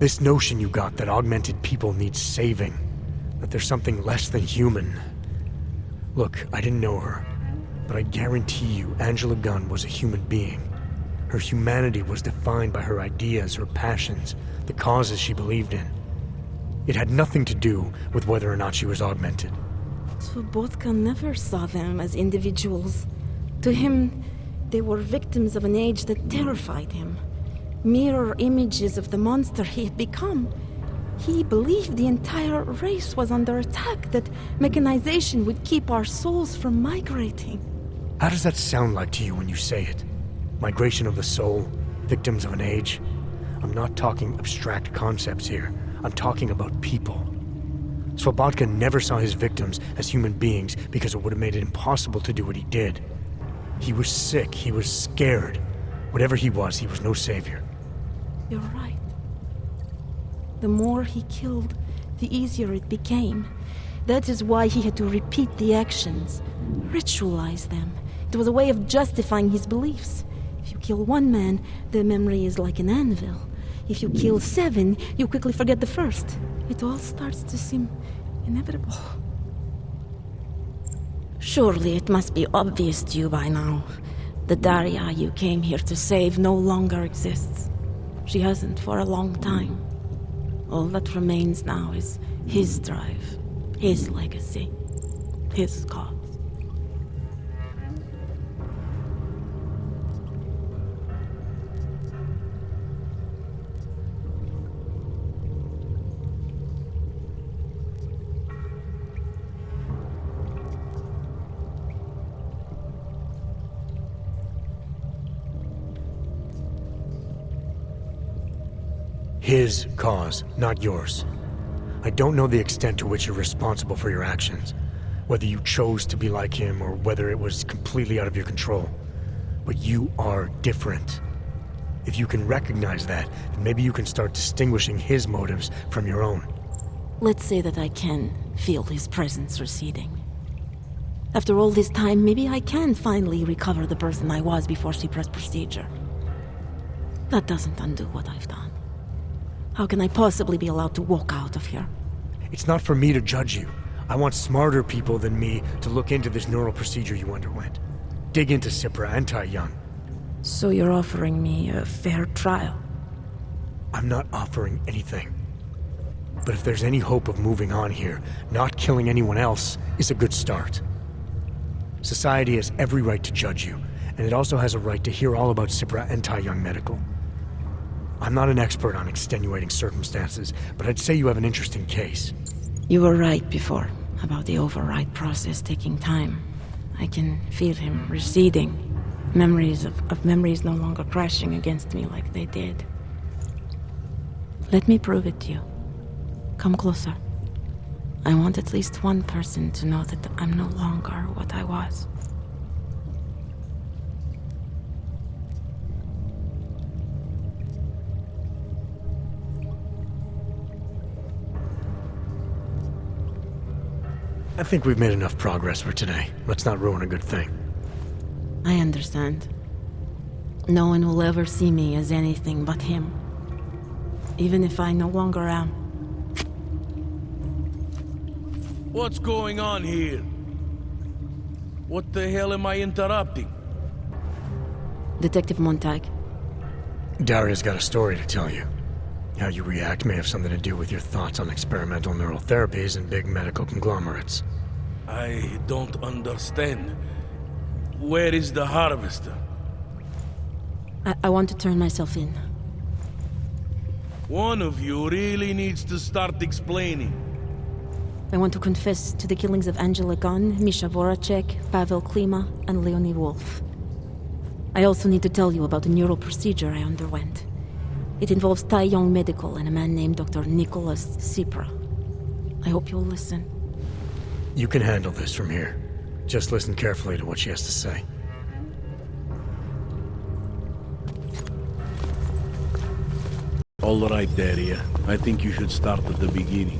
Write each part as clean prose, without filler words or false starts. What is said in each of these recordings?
This notion you got that augmented people need saving, that there's something less than human. Look, I didn't know her, but I guarantee you Angela Gunn was a human being. Her humanity was defined by her ideas, her passions, the causes she believed in. It had nothing to do with whether or not she was augmented. Sobotka never saw them as individuals. To him, they were victims of an age that terrified him. Mirror images of the monster he had become. He believed the entire race was under attack, that mechanization would keep our souls from migrating. How does that sound like to you when you say it? Migration of the soul, victims of an age? I'm not talking abstract concepts here. I'm talking about people. Svobotka never saw his victims as human beings because it would have made it impossible to do what he did. He was sick, he was scared. Whatever he was no savior. You're right. The more he killed, the easier it became. That is why he had to repeat the actions, ritualize them. It was a way of justifying his beliefs. If you kill one man, the memory is like an anvil. If you kill 7, you quickly forget the first. It all starts to seem inevitable. Surely it must be obvious to you by now. The Daria you came here to save no longer exists. She hasn't for a long time. All that remains now is his drive, his legacy, his cause. His cause, not yours. I don't know the extent to which you're responsible for your actions, whether you chose to be like him or whether it was completely out of your control. But you are different. If you can recognize that, then maybe you can start distinguishing his motives from your own. Let's say that I can feel his presence receding. After all this time, maybe I can finally recover the person I was before Cypra's procedure. That doesn't undo what I've done. How can I possibly be allowed to walk out of here? It's not for me to judge you. I want smarter people than me to look into this neural procedure you underwent. Dig into Cypra and Tai Young. So you're offering me a fair trial? I'm not offering anything. But if there's any hope of moving on here, not killing anyone else is a good start. Society has every right to judge you, and it also has a right to hear all about Cypra and Tai Young Medical. I'm not an expert on extenuating circumstances, but I'd say you have an interesting case. You were right before, about the override process taking time. I can feel him receding. Memories of memories no longer crashing against me like they did. Let me prove it to you. Come closer. I want at least one person to know that I'm no longer what I was. I think we've made enough progress for today. Let's not ruin a good thing. I understand. No one will ever see me as anything but him. Even if I no longer am. What's going on here? What the hell am I interrupting? Detective Montag. Daria's got a story to tell you. How you react may have something to do with your thoughts on experimental neural therapies and big medical conglomerates. I don't understand. Where is the harvester? I want to turn myself in. One of you really needs to start explaining. I want to confess to the killings of Angela Gunn, Misha Voracek, Pavel Klima, and Leonie Wolf. I also need to tell you about the neural procedure I underwent. It involves Tai Young Medical and a man named Dr. Nicholas Cypra. I hope you'll listen. You can handle this from here. Just listen carefully to what she has to say. All right, Daria. I think you should start at the beginning.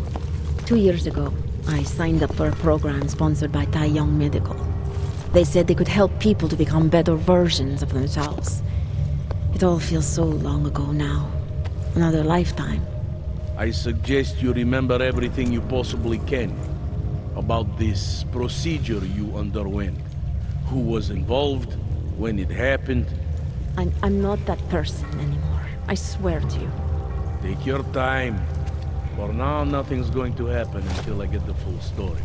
2 years ago, I signed up for a program sponsored by Tai Young Medical. They said they could help people to become better versions of themselves. It all feels so long ago now. Another lifetime. I suggest you remember everything you possibly can about this procedure you underwent. Who was involved, when it happened. I'm not that person anymore. I swear to you. Take your time. For now, nothing's going to happen until I get the full story.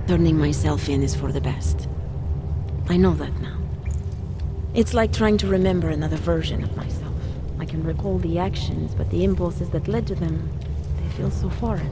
Turning myself in is for the best. I know that now. It's like trying to remember another version of myself. I can recall the actions, but the impulses that led to them, they feel so foreign.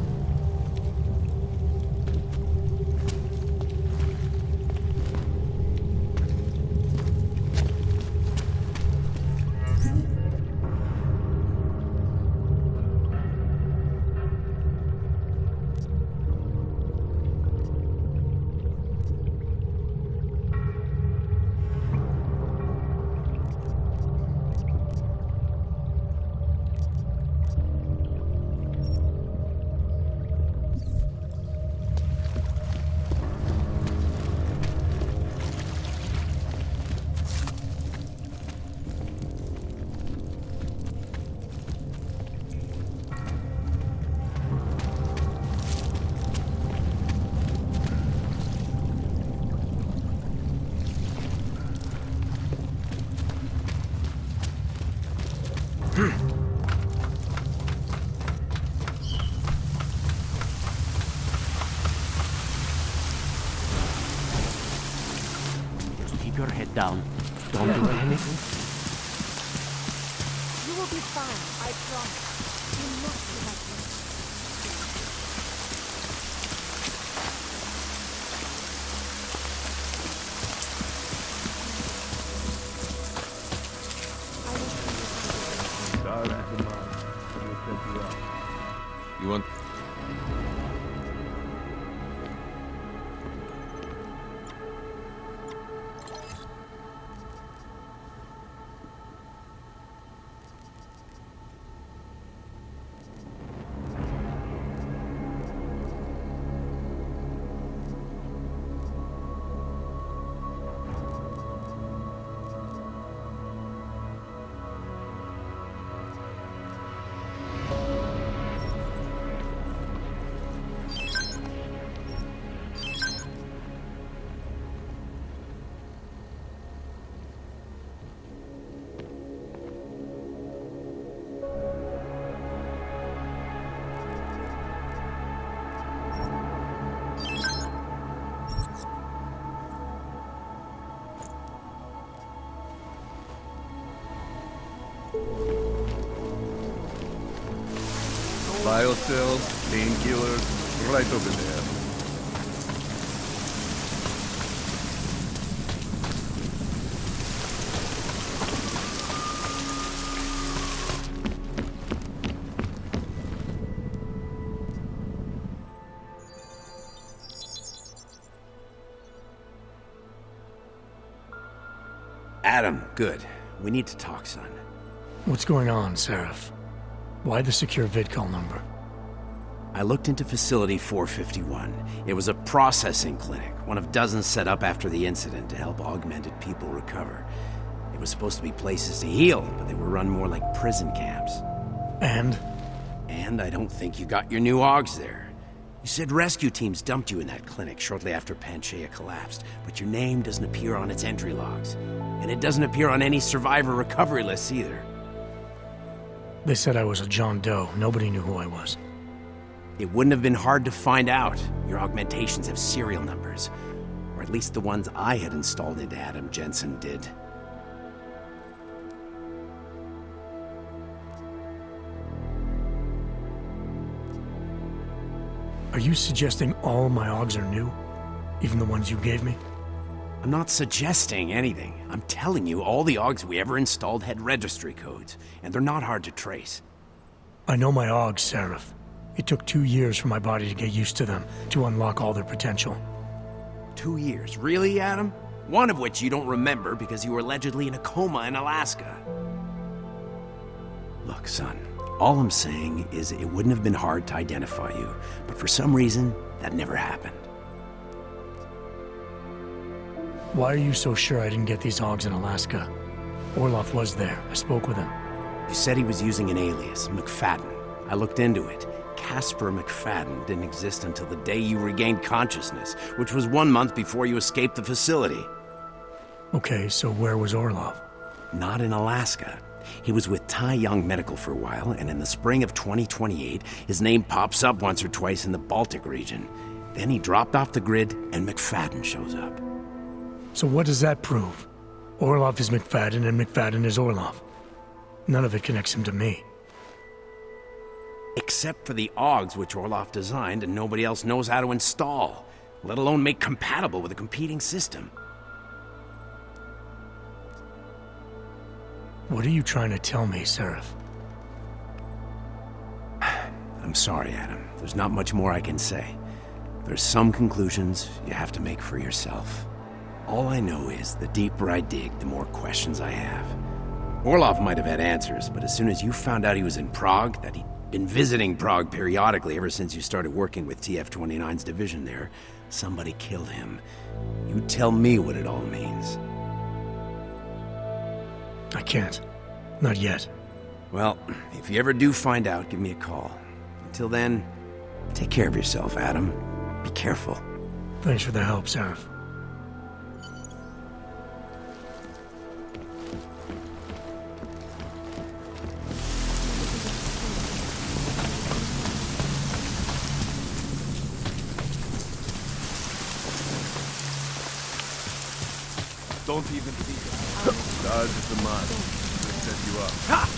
Just keep your head down. Don't do anything. You will be fine, I promise. You must be my friend. You want... Biocells, painkillers, Right over there. Adam, good. We need to talk, son. What's going on, Seraph? Why the secure vidcall number? I looked into Facility 451. It was a processing clinic, one of dozens set up after the incident to help augmented people recover. It was supposed to be places to heal, but they were run more like prison camps. And? And I don't think you got your new AUGs there. You said rescue teams dumped you in that clinic shortly after Panchaea collapsed, but your name doesn't appear on its entry logs. And it doesn't appear on any survivor recovery lists either. They said I was a John Doe. Nobody knew who I was. It wouldn't have been hard to find out. Your augmentations have serial numbers. Or at least the ones I had installed into Adam Jensen did. Are you suggesting all my AUGs are new? Even the ones you gave me? I'm not suggesting anything. I'm telling you all the AUGs we ever installed had registry codes, and they're not hard to trace. I know my AUGs, Seraph. It took 2 years for my body to get used to them, to unlock all their potential. 2 years? Really, Adam? One of which you don't remember because you were allegedly in a coma in Alaska. Look, son, all I'm saying is it wouldn't have been hard to identify you, but for some reason, that never happened. Why are you so sure I didn't get these AUGs in Alaska? Orloff was there. I spoke with him. You said he was using an alias, McFadden. I looked into it. Casper McFadden didn't exist until the day you regained consciousness, which was 1 month before you escaped the facility. Okay, so where was Orloff? Not in Alaska. He was with Tai Young Medical for a while, and in the spring of 2028, his name pops up once or twice in the Baltic region. Then he dropped off the grid, and McFadden shows up. So what does that prove? Orloff is McFadden, and McFadden is Orloff. None of it connects him to me. Except for the AUGs which Orloff designed and nobody else knows how to install, let alone make compatible with a competing system. What are you trying to tell me, Seraph? I'm sorry, Adam. There's not much more I can say. There's some conclusions you have to make for yourself. All I know is the deeper I dig, the more questions I have. Orloff might have had answers, but as soon as you found out he was in Prague, that he'd been visiting Prague periodically ever since you started working with TF-29's division there, somebody killed him. You tell me what it all means. I can't. Not yet. Well, if you ever do find out, give me a call. Until then, take care of yourself, Adam. Be careful. Thanks for the help, Seraph. Don't even think about it. Stars is the man. We'll set you up. Ha!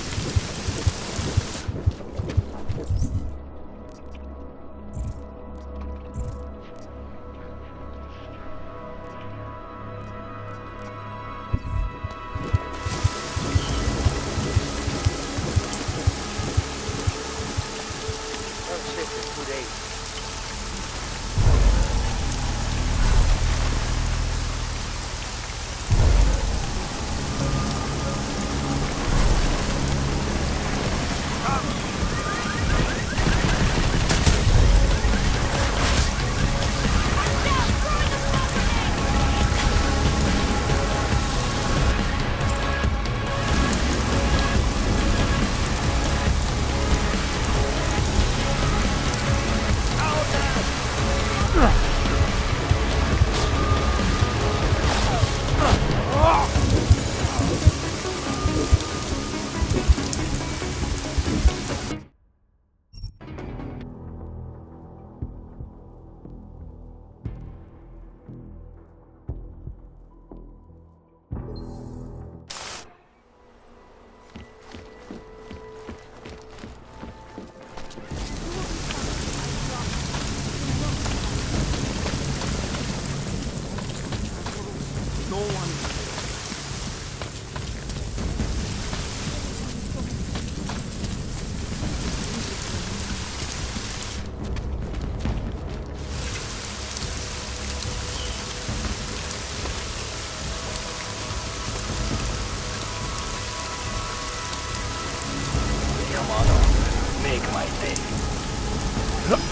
make my day.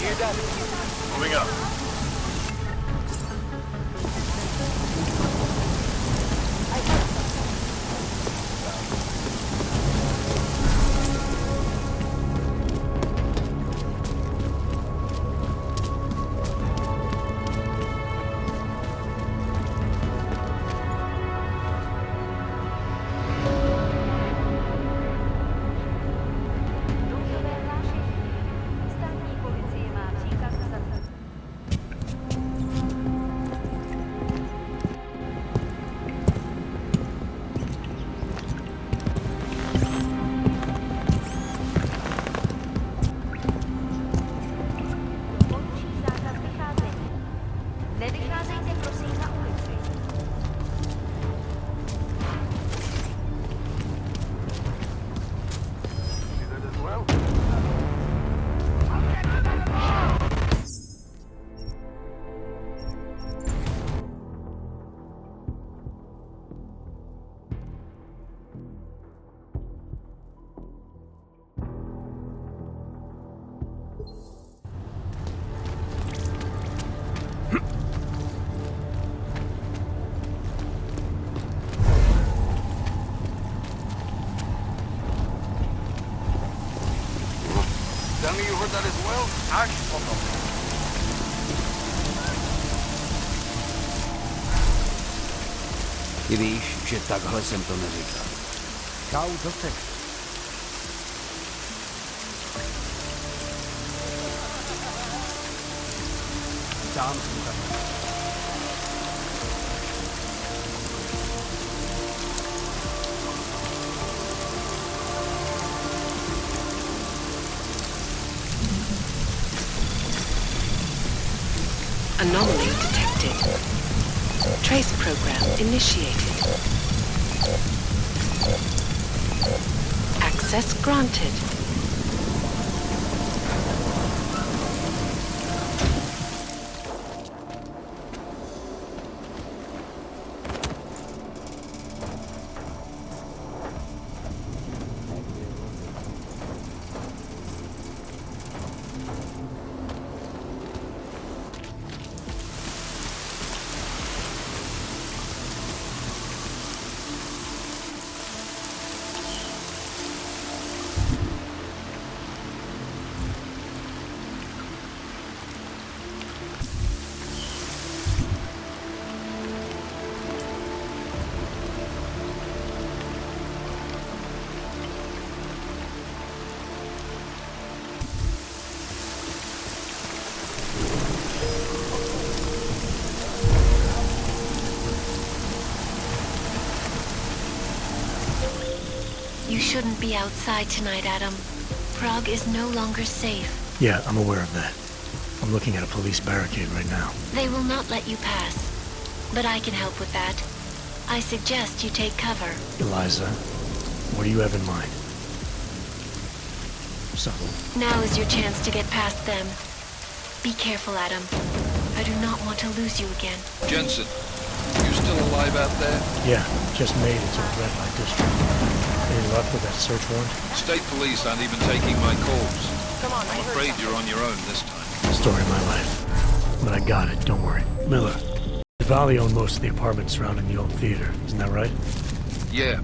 Hear that? Moving up. Tell me you heard that as well? Ty víš, že takhle jsem to neříkal. Count effect. Sám jsem tak. Anomaly detected. Trace program initiated. Access granted. You shouldn't be outside tonight, Adam. Prague is no longer safe. Yeah, I'm aware of that. I'm looking at a police barricade right now. They will not let you pass. But I can help with that. I suggest you take cover. Eliza, what do you have in mind? Subtle. Now is your chance to get past them. Be careful, Adam. I do not want to lose you again. Jensen, you still alive out there? Yeah, just made it to the red light district. Any luck with that search warrant? State police aren't even taking my calls. I'm afraid you're on your own this time. Story of my life. But I got it, don't worry. Miller, Valley owned most of the apartments surrounding the old theater, isn't that right? Yeah,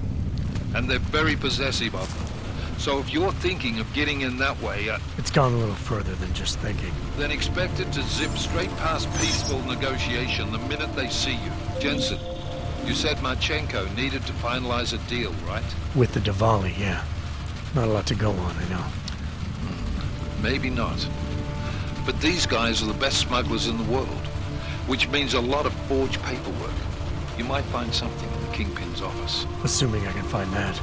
and they're very possessive of them. So if you're thinking of getting in that way, It's gone a little further than just thinking. then expect it to zip straight past peaceful negotiation the minute they see you. Jensen, you said Marchenko needed to finalize a deal, right? With the Diwali, yeah. Not a lot to go on, I know. Maybe not. But these guys are the best smugglers in the world, which means a lot of forged paperwork. You might find something in the Kingpin's office. Assuming I can find that.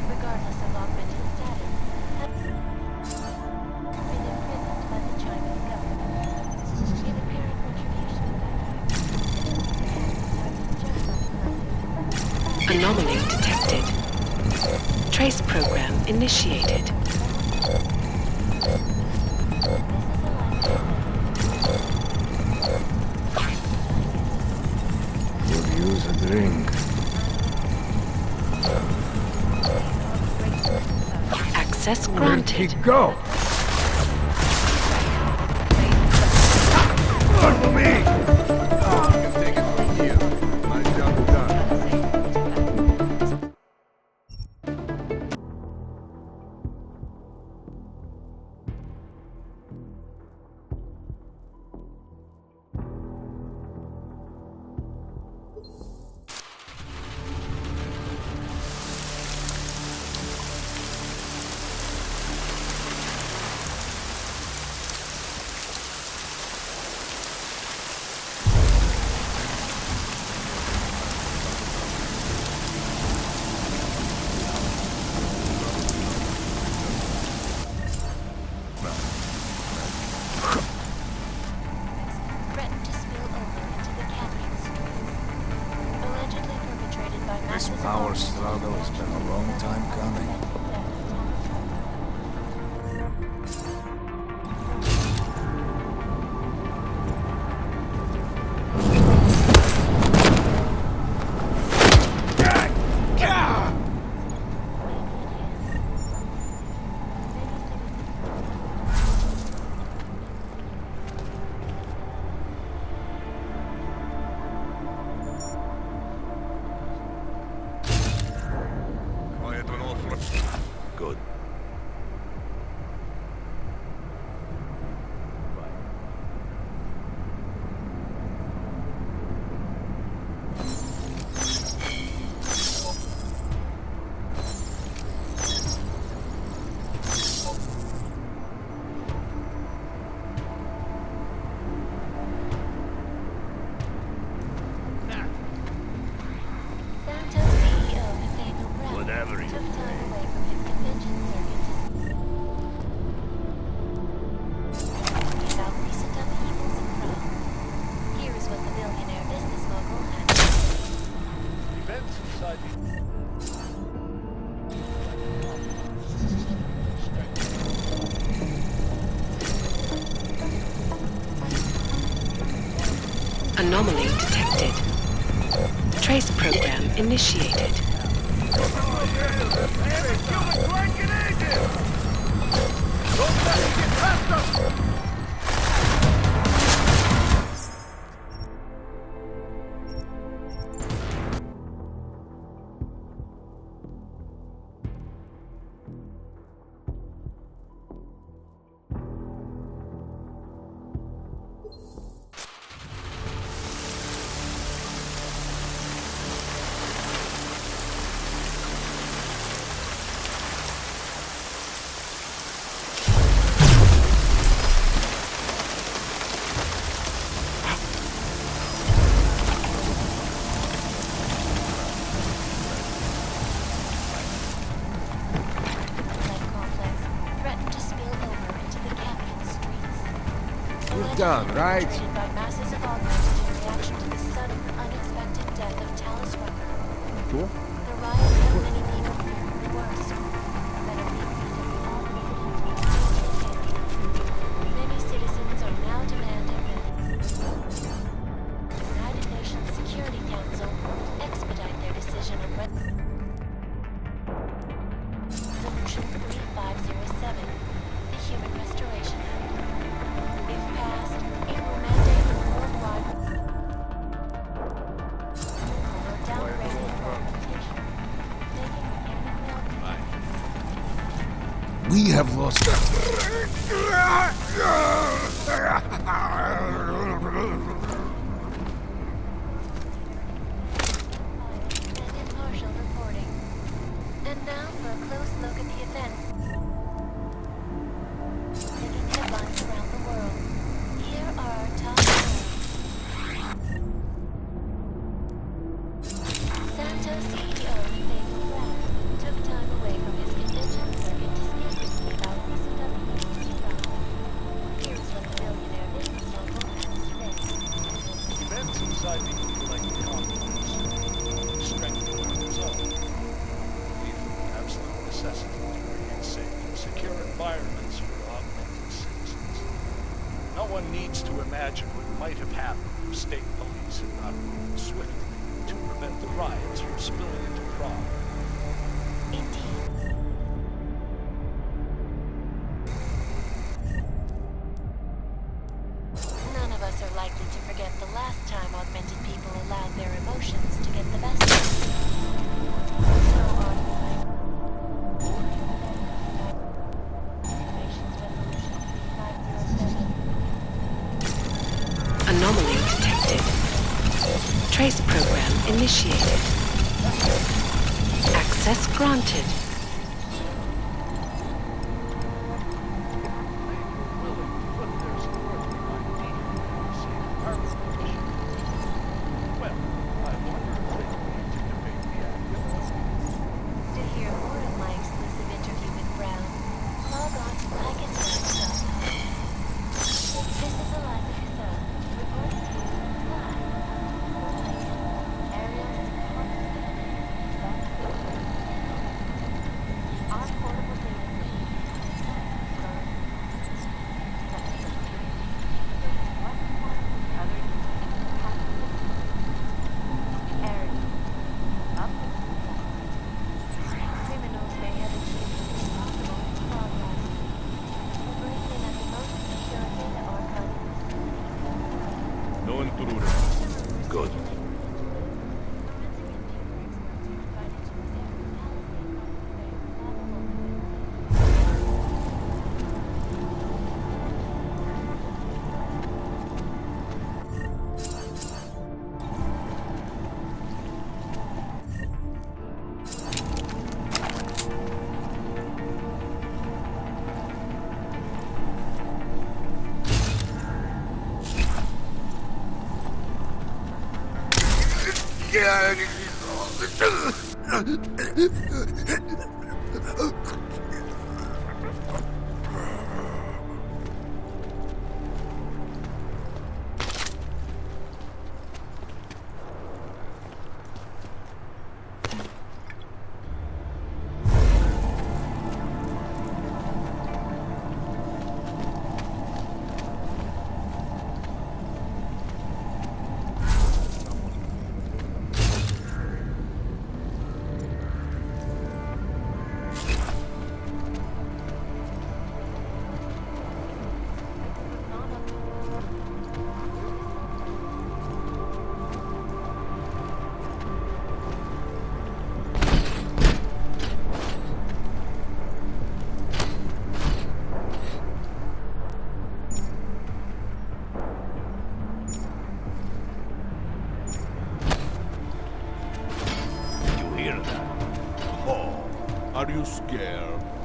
Regardless of augmented status, has been imprisoned by the Chinese government. In apparent retribution for that, Anomaly detected. Trace program initiated. Could use a drink. Access Where'd he granted. go? Look for me! threatened to spill over into the Caspian Streets. Allegedly perpetrated by This massive power bombs struggle has been a long time coming. Good. Santos CEO Nathaniel Brown Whatever took you time away from his convention circuit to about recent upheavals and crime. Here is what the billionaire business mogul had to say. Events inside the... Anomaly detected. Trace program initiated. Life complex threatened to spill over into the Caspian Streets. You're done, right? Perpetrated by masses of augmented in reaction to the sudden, unexpected death of Talus Rucker. Cool. The riot left many people fearing the worst. But a repeat of the all-president Many citizens are now demanding that the United Nations Security Council expedite their decision on Resolution 3507, the Human Restoration Act. If passed, it will mandate a worldwide or downgraded implementation, making mechanically We have lost. and impartial Proto CEO Nathaniel Brown took time away from his convention circuit to speak with me about BCW's trial. Here's what the billionaire business mogul has to say. Events inside the like complex strengthen our resolve. We feel absolute necessity to create safe and secure environments for augmented citizens. No one needs to imagine what might have happened if state police had not moved swiftly to prevent the riots from spilling into Prague. Indeed. None of us are likely to forget the last time augmented people allowed their emotions to get the best of them. So on. Nation's Resolution 3507. Anomaly detected. Trace program initiated. Access granted. To hear more of my exclusive interview with Brown, log on to sidequest.com. This is Eliza Cassell, reporting to you live. Aerial our portable data criminals may have achieved impossible progress. We're breaking at the most secure data archive. No intruder. Good. Are you scared?